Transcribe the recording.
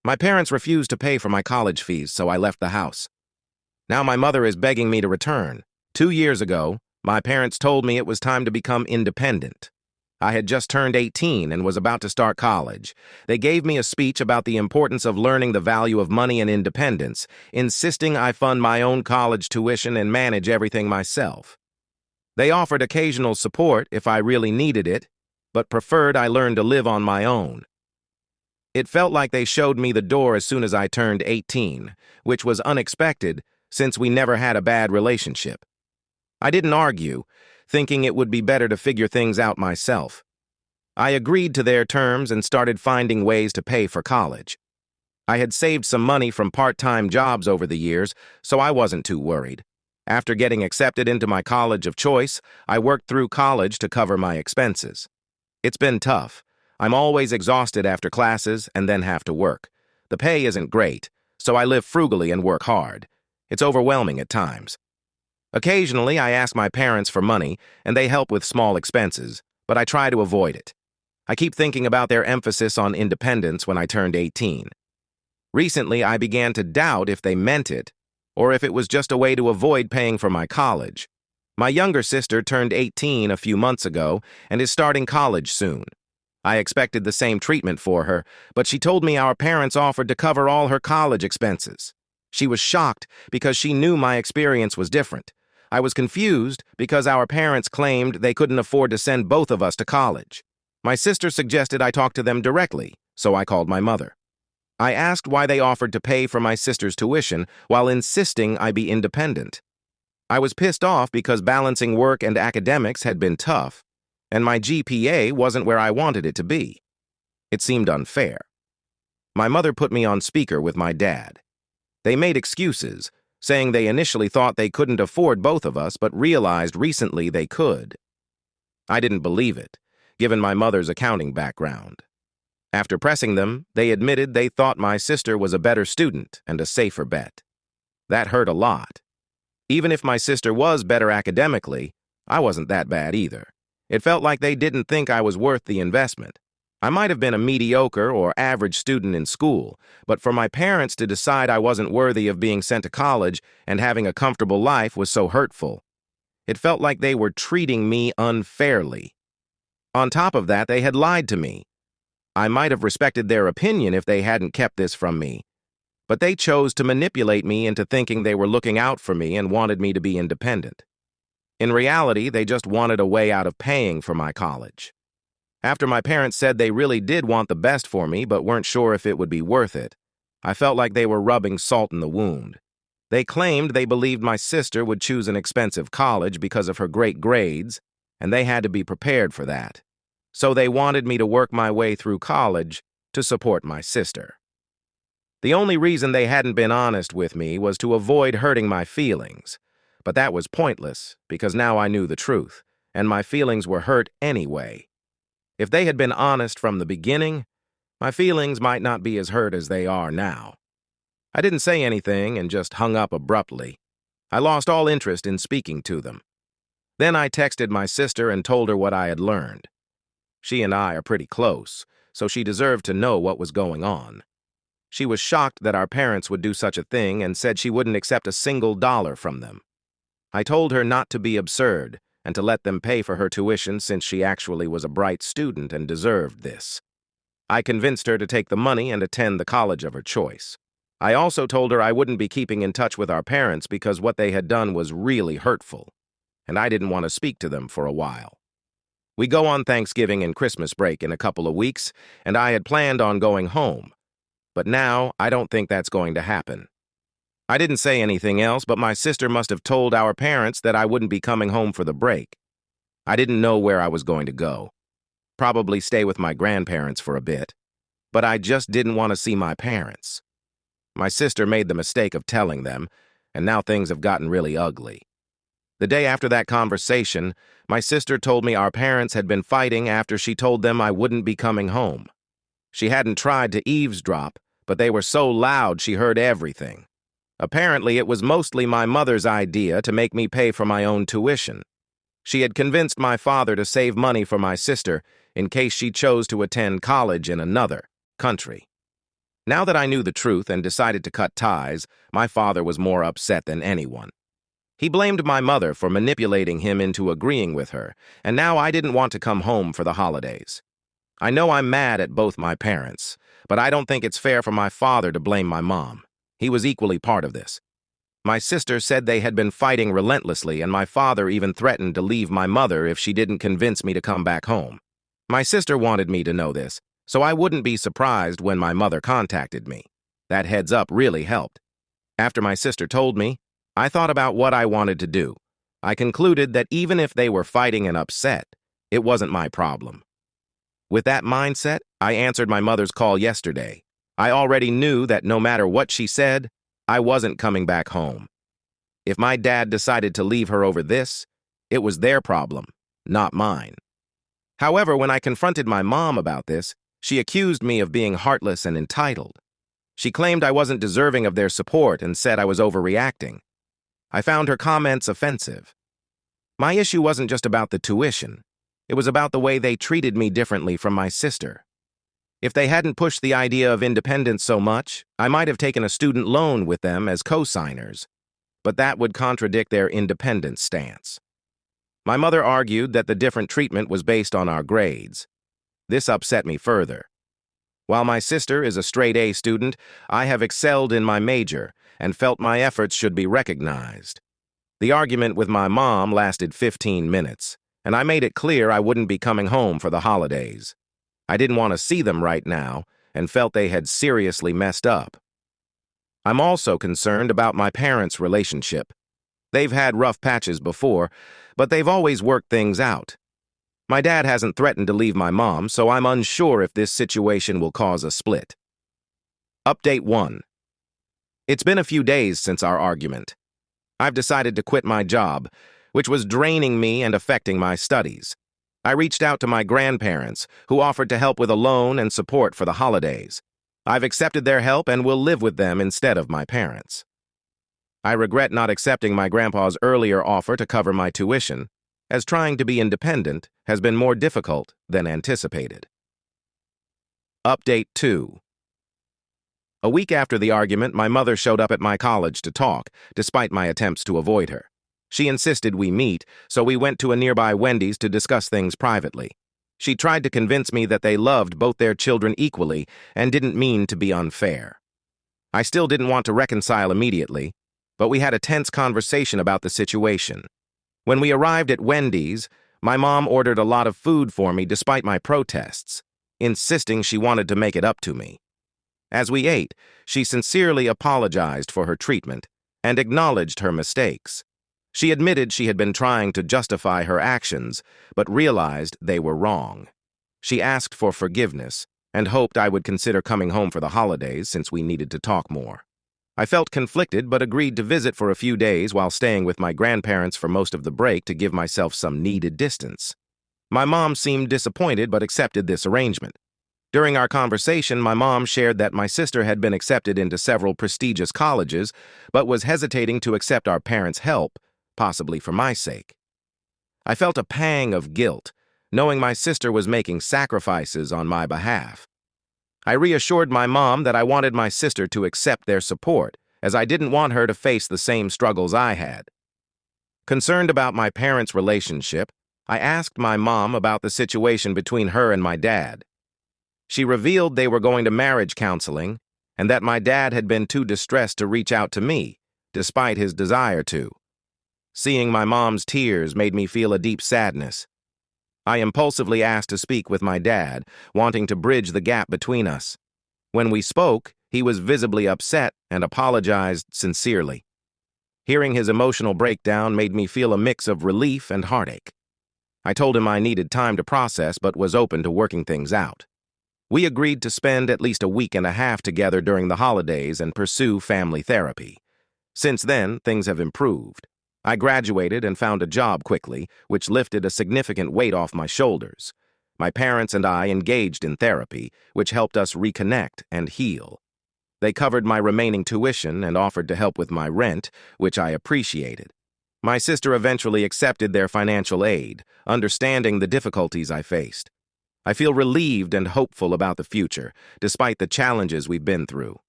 My parents refused to pay for my college fees, so I left the house. Now my mother is begging me to return. 2 years ago, my parents told me it was time to become independent. I had just turned 18 and was about to start college. They gave me a speech about the importance of learning the value of money and independence, insisting I fund my own college tuition and manage everything myself. They offered occasional support if I really needed it, but preferred I learn to live on my own. It felt like they showed me the door as soon as I turned 18, which was unexpected since we never had a bad relationship. I didn't argue, thinking it would be better to figure things out myself. I agreed to their terms and started finding ways to pay for college. I had saved some money from part-time jobs over the years, so I wasn't too worried. After getting accepted into my college of choice, I worked through college to cover my expenses. It's been tough. I'm always exhausted after classes and then have to work. The pay isn't great, so I live frugally and work hard. It's overwhelming at times. Occasionally, I ask my parents for money, and they help with small expenses, but I try to avoid it. I keep thinking about their emphasis on independence when I turned 18. Recently, I began to doubt if they meant it, or if it was just a way to avoid paying for my college. My younger sister turned 18 a few months ago and is starting college soon. I expected the same treatment for her, but she told me our parents offered to cover all her college expenses. She was shocked because she knew my experience was different. I was confused because our parents claimed they couldn't afford to send both of us to college. My sister suggested I talk to them directly, so I called my mother. I asked why they offered to pay for my sister's tuition while insisting I be independent. I was pissed off because balancing work and academics had been tough, and my GPA wasn't where I wanted it to be. It seemed unfair. My mother put me on speaker with my dad. They made excuses, saying they initially thought they couldn't afford both of us but realized recently they could. I didn't believe it, given my mother's accounting background. After pressing them, they admitted they thought my sister was a better student and a safer bet. That hurt a lot. Even if my sister was better academically, I wasn't that bad either. It felt like they didn't think I was worth the investment. I might have been a mediocre or average student in school, but for my parents to decide I wasn't worthy of being sent to college and having a comfortable life was so hurtful. It felt like they were treating me unfairly. On top of that, they had lied to me. I might have respected their opinion if they hadn't kept this from me, but they chose to manipulate me into thinking they were looking out for me and wanted me to be independent. In reality, they just wanted a way out of paying for my college. After my parents said they really did want the best for me but weren't sure if it would be worth it, I felt like they were rubbing salt in the wound. They claimed they believed my sister would choose an expensive college because of her great grades, and they had to be prepared for that. So they wanted me to work my way through college to support my sister. The only reason they hadn't been honest with me was to avoid hurting my feelings, but that was pointless because now I knew the truth, and my feelings were hurt anyway. If they had been honest from the beginning, my feelings might not be as hurt as they are now. I didn't say anything and just hung up abruptly. I lost all interest in speaking to them. Then I texted my sister and told her what I had learned. She and I are pretty close, so she deserved to know what was going on. She was shocked that our parents would do such a thing and said she wouldn't accept a single dollar from them. I told her not to be absurd and to let them pay for her tuition since she actually was a bright student and deserved this. I convinced her to take the money and attend the college of her choice. I also told her I wouldn't be keeping in touch with our parents because what they had done was really hurtful, and I didn't want to speak to them for a while. We go on Thanksgiving and Christmas break in a couple of weeks, and I had planned on going home. But now, I don't think that's going to happen. I didn't say anything else, but my sister must have told our parents that I wouldn't be coming home for the break. I didn't know where I was going to go. Probably stay with my grandparents for a bit. But I just didn't want to see my parents. My sister made the mistake of telling them, and now things have gotten really ugly. The day after that conversation, my sister told me our parents had been fighting after she told them I wouldn't be coming home. She hadn't tried to eavesdrop, but they were so loud she heard everything. Apparently, it was mostly my mother's idea to make me pay for my own tuition. She had convinced my father to save money for my sister in case she chose to attend college in another country. Now that I knew the truth and decided to cut ties, my father was more upset than anyone. He blamed my mother for manipulating him into agreeing with her, and now I didn't want to come home for the holidays. I know I'm mad at both my parents, but I don't think it's fair for my father to blame my mom. He was equally part of this. My sister said they had been fighting relentlessly, and my father even threatened to leave my mother if she didn't convince me to come back home. My sister wanted me to know this, so I wouldn't be surprised when my mother contacted me. That heads up really helped. After my sister told me, I thought about what I wanted to do. I concluded that even if they were fighting and upset, it wasn't my problem. With that mindset, I answered my mother's call yesterday. I already knew that no matter what she said, I wasn't coming back home. If my dad decided to leave her over this, it was their problem, not mine. However, when I confronted my mom about this, she accused me of being heartless and entitled. She claimed I wasn't deserving of their support and said I was overreacting. I found her comments offensive. My issue wasn't just about the tuition. It was about the way they treated me differently from my sister. If they hadn't pushed the idea of independence so much, I might have taken a student loan with them as co-signers, but that would contradict their independence stance. My mother argued that the different treatment was based on our grades. This upset me further. While my sister is a straight-A student, I have excelled in my major and felt my efforts should be recognized. The argument with my mom lasted 15 minutes, and I made it clear I wouldn't be coming home for the holidays. I didn't want to see them right now and felt they had seriously messed up. I'm also concerned about my parents' relationship. They've had rough patches before, but they've always worked things out. My dad hasn't threatened to leave my mom, so I'm unsure if this situation will cause a split. Update 1. It's been a few days since our argument. I've decided to quit my job, which was draining me and affecting my studies. I reached out to my grandparents, who offered to help with a loan and support for the holidays. I've accepted their help and will live with them instead of my parents. I regret not accepting my grandpa's earlier offer to cover my tuition, as trying to be independent has been more difficult than anticipated. Update 2. A week after the argument, my mother showed up at my college to talk, despite my attempts to avoid her. She insisted we meet, so we went to a nearby Wendy's to discuss things privately. She tried to convince me that they loved both their children equally and didn't mean to be unfair. I still didn't want to reconcile immediately, but we had a tense conversation about the situation. When we arrived at Wendy's, my mom ordered a lot of food for me despite my protests, insisting she wanted to make it up to me. As we ate, she sincerely apologized for her treatment and acknowledged her mistakes. She admitted she had been trying to justify her actions, but realized they were wrong. She asked for forgiveness and hoped I would consider coming home for the holidays since we needed to talk more. I felt conflicted but agreed to visit for a few days while staying with my grandparents for most of the break to give myself some needed distance. My mom seemed disappointed but accepted this arrangement. During our conversation, my mom shared that my sister had been accepted into several prestigious colleges but was hesitating to accept our parents' help, possibly for my sake. I felt a pang of guilt, knowing my sister was making sacrifices on my behalf. I reassured my mom that I wanted my sister to accept their support, as I didn't want her to face the same struggles I had. Concerned about my parents' relationship, I asked my mom about the situation between her and my dad. She revealed they were going to marriage counseling and that my dad had been too distressed to reach out to me, despite his desire to. Seeing my mom's tears made me feel a deep sadness. I impulsively asked to speak with my dad, wanting to bridge the gap between us. When we spoke, he was visibly upset and apologized sincerely. Hearing his emotional breakdown made me feel a mix of relief and heartache. I told him I needed time to process but was open to working things out. We agreed to spend at least a week and a half together during the holidays and pursue family therapy. Since then, things have improved. I graduated and found a job quickly, which lifted a significant weight off my shoulders. My parents and I engaged in therapy, which helped us reconnect and heal. They covered my remaining tuition and offered to help with my rent, which I appreciated. My sister eventually accepted their financial aid, understanding the difficulties I faced. I feel relieved and hopeful about the future, despite the challenges we've been through.